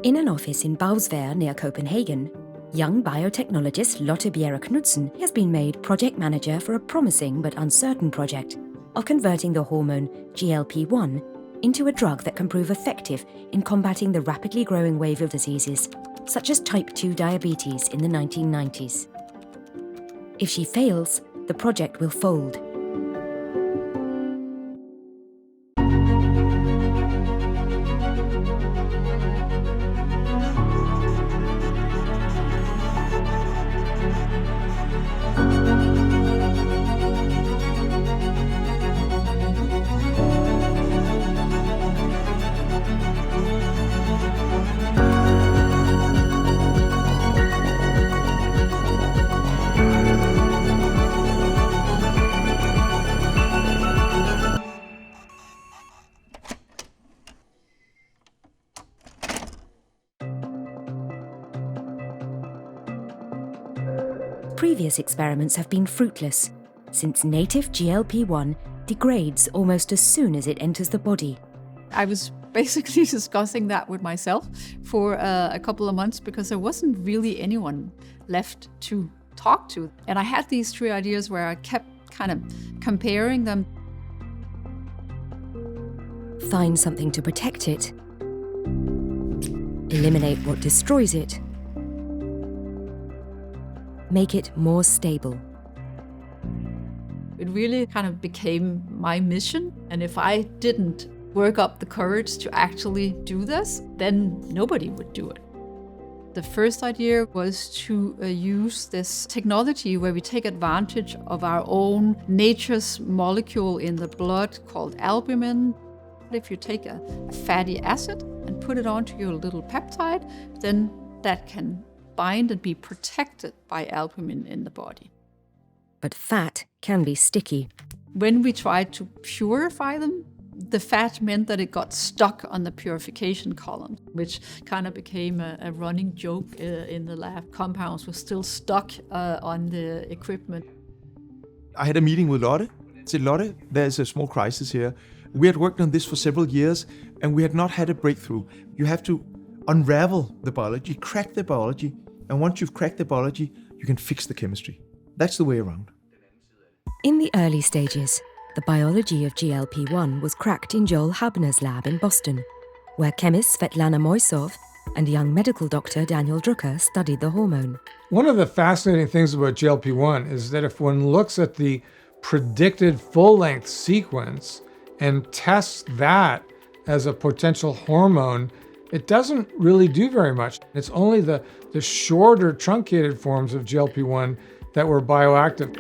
In an office in Bagsværd near Copenhagen, young biotechnologist Lotte Bjerre Knudsen has been made project manager for a promising but uncertain project of converting the hormone GLP-1 into a drug that can prove effective in combating the rapidly growing wave of diseases, such as type 2 diabetes in the 1990s. If she fails, the project will fold. Previous experiments have been fruitless, since native GLP-1 degrades almost as soon as it enters the body. I was basically discussing that with myself for a couple of months because there wasn't really anyone left to talk to. And I had these three ideas where I kept kind of comparing them. Find something to protect it. Eliminate what destroys it. Make it more stable. It really kind of became my mission. And if I didn't work up the courage to actually do this, then nobody would do it. The first idea was to use this technology where we take advantage of our own nature's molecule in the blood called albumin. If you take a fatty acid and put it onto your little peptide, then that can bind and be protected by albumin in the body. But fat can be sticky. When we tried to purify them, the fat meant that it got stuck on the purification column, which kind of became a running joke in the lab. Compounds were still stuck on the equipment. I had a meeting with Lotte. I said, Lotte, there's a small crisis here. We had worked on this for several years and we had not had a breakthrough. You have to unravel the biology, crack the biology, and once you've cracked the biology, you can fix the chemistry. That's the way around. In the early stages, the biology of GLP-1 was cracked in Joel Habner's lab in Boston, where chemist Svetlana Moisov and young medical doctor Daniel Drucker studied the hormone. One of the fascinating things about GLP-1 is that if one looks at the predicted full-length sequence and tests that as a potential hormone, it doesn't really do very much. It's only the shorter truncated forms of GLP-1 that were bioactive.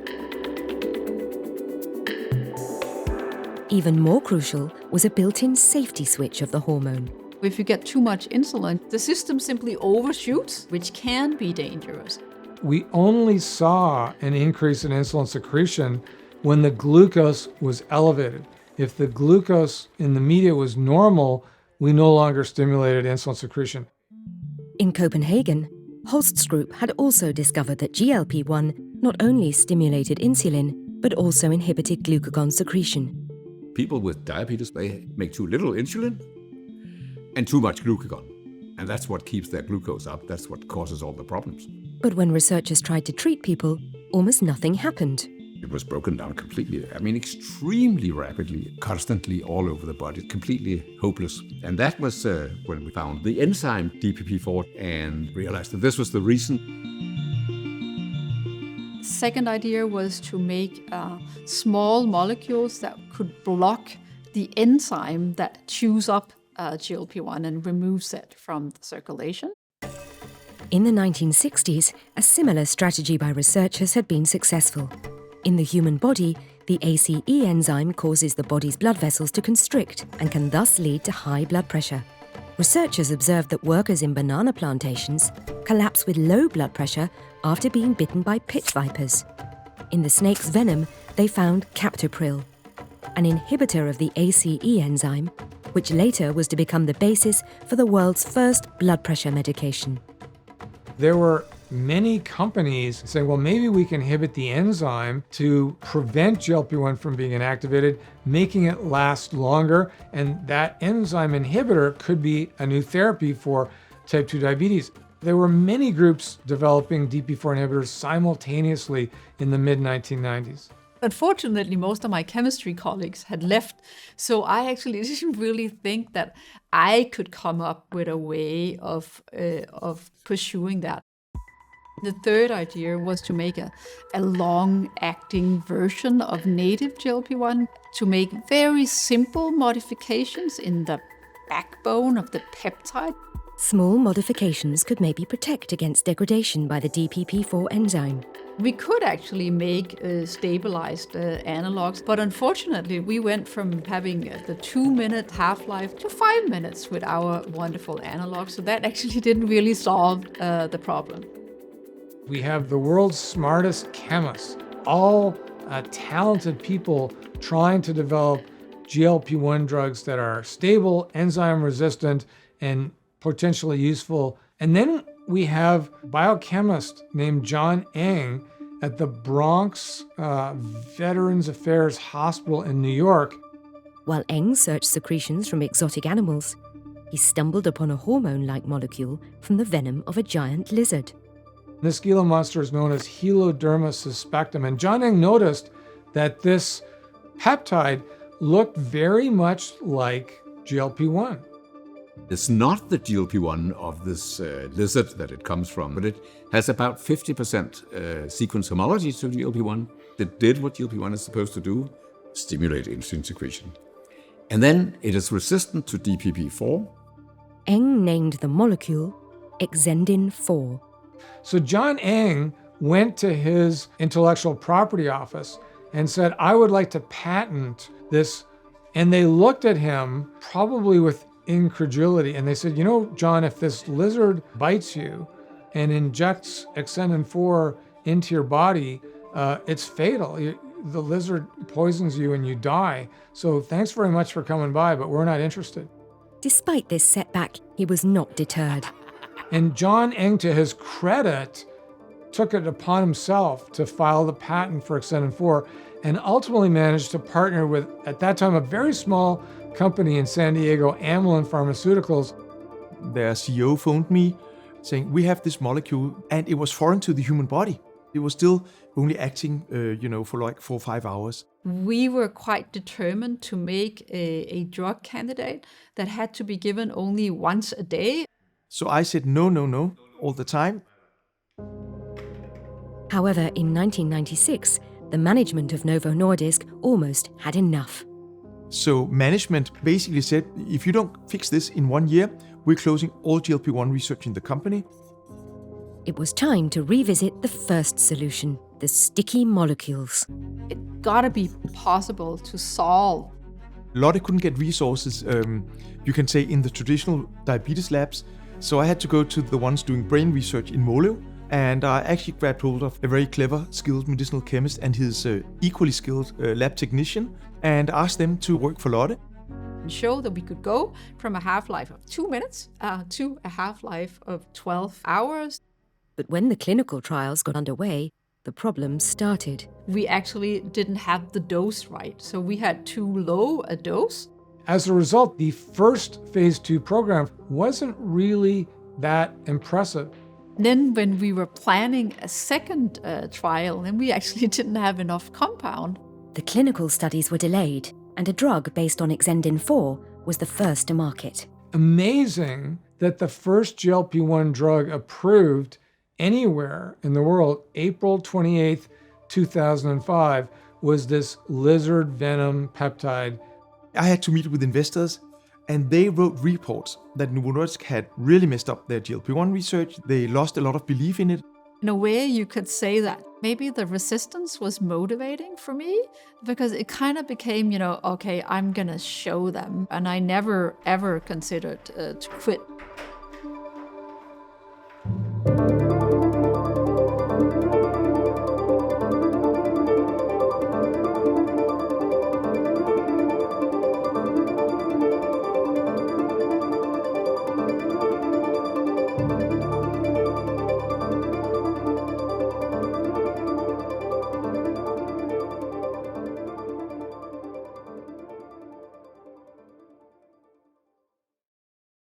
Even more crucial was a built-in safety switch of the hormone. If you get too much insulin, the system simply overshoots, which can be dangerous. We only saw an increase in insulin secretion when the glucose was elevated. If the glucose in the media was normal, we no longer stimulated insulin secretion. In Copenhagen, Holst's group had also discovered that GLP-1 not only stimulated insulin, but also inhibited glucagon secretion. People with diabetes, they make too little insulin and too much glucagon. And that's what keeps their glucose up. That's what causes all the problems. But when researchers tried to treat people, almost nothing happened. It was broken down completely. I mean, extremely rapidly, constantly all over the body, completely hopeless. And that was when we found the enzyme DPP-4 and realized that this was the reason. Second idea was to make small molecules that could block the enzyme that chews up GLP-1 and removes it from the circulation. In the 1960s, a similar strategy by researchers had been successful. In the human body, the ACE enzyme causes the body's blood vessels to constrict and can thus lead to high blood pressure. Researchers observed that workers in banana plantations collapse with low blood pressure after being bitten by pit vipers. In the snake's venom, they found captopril, an inhibitor of the ACE enzyme, which later was to become the basis for the world's first blood pressure medication. There were many companies saying, well, maybe we can inhibit the enzyme to prevent GLP-1 from being inactivated, making it last longer. And that enzyme inhibitor could be a new therapy for type 2 diabetes. There were many groups developing DP4 inhibitors simultaneously in the mid-1990s. Unfortunately, most of my chemistry colleagues had left, so I actually didn't really think that I could come up with a way of pursuing that. The third idea was to make a long-acting version of native GLP-1, to make very simple modifications in the backbone of the peptide. Small modifications could maybe protect against degradation by the DPP4 enzyme. We could actually make stabilized analogs, but unfortunately we went from having the 2-minute half-life to 5 minutes with our wonderful analogs, so that actually didn't really solve the problem. We have the world's smartest chemists, all talented people trying to develop GLP-1 drugs that are stable, enzyme resistant, and potentially useful. And then we have a biochemist named John Eng at the Bronx Veterans Affairs Hospital in New York. While Eng searched secretions from exotic animals, he stumbled upon a hormone-like molecule from the venom of a giant lizard. This Gila monster is known as Heloderma suspectum. And John Eng noticed that this peptide looked very much like GLP-1. It's not the GLP-1 of this lizard that it comes from, but it has about 50% sequence homology to GLP-1. It did what GLP-1 is supposed to do, stimulate insulin secretion. And then it is resistant to DPP4. Eng named the molecule Exendin 4. So John Eng went to his intellectual property office and said, I would like to patent this. And they looked at him probably with incredulity. And they said, you know, John, if this lizard bites you and injects Exendin 4 into your body, it's fatal. The lizard poisons you and you die. So thanks very much for coming by, but we're not interested. Despite this setback, he was not deterred. And John Eng, to his credit, took it upon himself to file the patent for Exendin 4 and ultimately managed to partner with, at that time, a very small company in San Diego, Amylin Pharmaceuticals. Their CEO phoned me saying, we have this molecule, and it was foreign to the human body. It was still only acting, for like 4 or 5 hours. We were quite determined to make a drug candidate that had to be given only once a day. So I said, no, all the time. However, in 1996, the management of Novo Nordisk almost had enough. So management basically said, if you don't fix this in 1 year, we're closing all GLP-1 research in the company. It was time to revisit the first solution, the sticky molecules. It gotta be possible to solve. Lotte couldn't get resources, you can say, in the traditional diabetes labs. So I had to go to the ones doing brain research in Måløv. And I actually grabbed hold of a very clever, skilled medicinal chemist and his equally skilled lab technician and asked them to work for Lotte. And show that we could go from a half-life of 2 minutes to a half-life of 12 hours. But when the clinical trials got underway, the problems started. We actually didn't have the dose right, so we had too low a dose. As a result, the first phase 2 program wasn't really that impressive. Then when we were planning a second trial, then we actually didn't have enough compound. The clinical studies were delayed, and a drug based on Exendin 4 was the first to market. Amazing that the first GLP-1 drug approved anywhere in the world, April 28th, 2005, was this lizard venom peptide. I had to meet with investors, and they wrote reports that Novo Nordisk had really messed up their GLP-1 research. They lost a lot of belief in it. In a way, you could say that maybe the resistance was motivating for me, because it kind of became, okay, I'm going to show them. And I never, ever considered to quit.